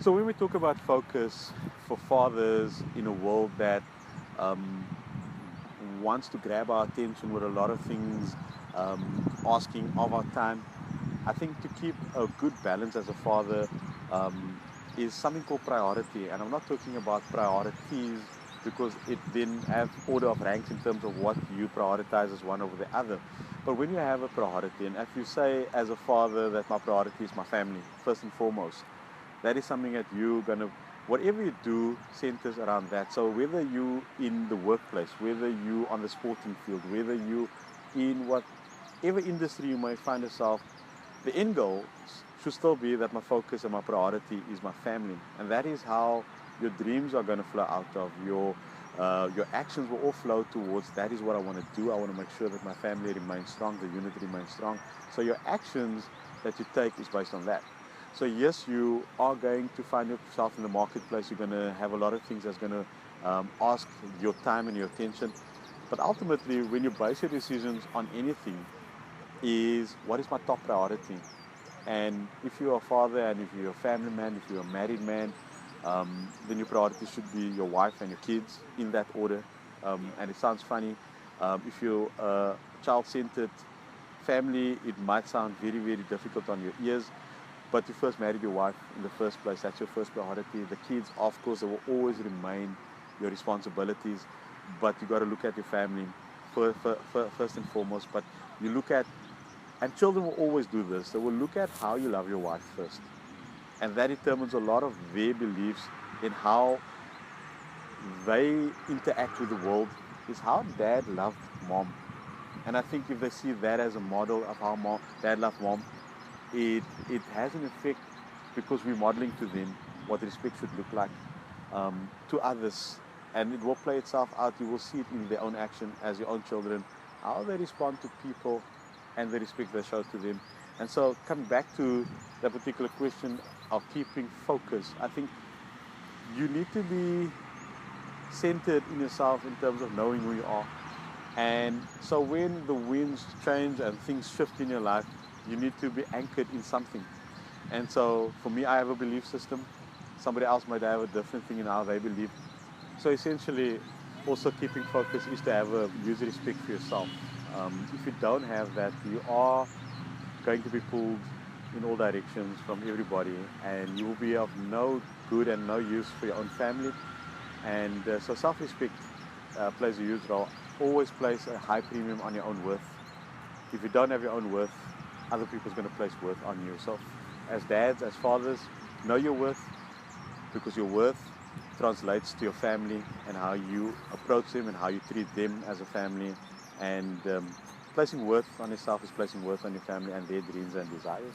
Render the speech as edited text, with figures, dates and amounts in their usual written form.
So when we talk about focus for fathers in a world that um, wants to grab our attention with a lot of things, asking of our time, I think to keep a good balance as a father is something called priority. And I'm not talking about priorities because it then have order of ranks in terms of what you prioritize as one over the other. But when you have a priority, and if you say as a father that my priority is my family, first and foremost, that is something that you're gonna, whatever you do centers around that. So whether you in the workplace, whether you on the sporting field, whether you in whatever industry you might find yourself, the end goal should still be that my focus and my priority is my family, and that is how your dreams are going to flow out of your actions will all flow towards that is what I want to do. I want to make sure that my family remains strong, the unit remains strong. So your actions that you take is based on that. So yes, you are going to find yourself in the marketplace. You're going to have a lot of things that's going to ask your time and your attention. But ultimately, when you base your decisions on anything, is what is my top priority? And if you're a father and if you're a family man, if you're a married man, then your priority should be your wife and your kids in that order. And it sounds funny. If you're a child-centered family, it might sound very, very difficult on your ears. But you first married your wife in the first place. That's your first priority. The kids, of course, they will always remain your responsibilities. But you got to look at your family first and foremost. But you look at, and children will always do this. They will look at how you love your wife first. And that determines a lot of their beliefs in how they interact with the world, is how dad loved mom. And I think if they see that as a model of how dad loved mom, it has an effect because we're modeling to them what respect should look like to others. And it will play itself out. You will see it in their own action as your own children, how they respond to people and the respect they show to them. And so coming back to that particular question of keeping focus, I think you need to be centered in yourself in terms of knowing who you are. And so when the winds change and things shift in your life, you need to be anchored in something. And so for me, I have a belief system. Somebody else might have a different thing in how they believe. So essentially, also keeping focus is to have a user respect for yourself. If you don't have that, you are going to be pulled in all directions from everybody, and you will be of no good and no use for your own family. And so self-respect plays a huge role. Always place a high premium on your own worth. If you don't have your own worth, other people's going to place worth on you. So as dads, as fathers, know your worth, because your worth translates to your family and how you approach them and how you treat them as a family. And placing worth on yourself is placing worth on your family and their dreams and desires.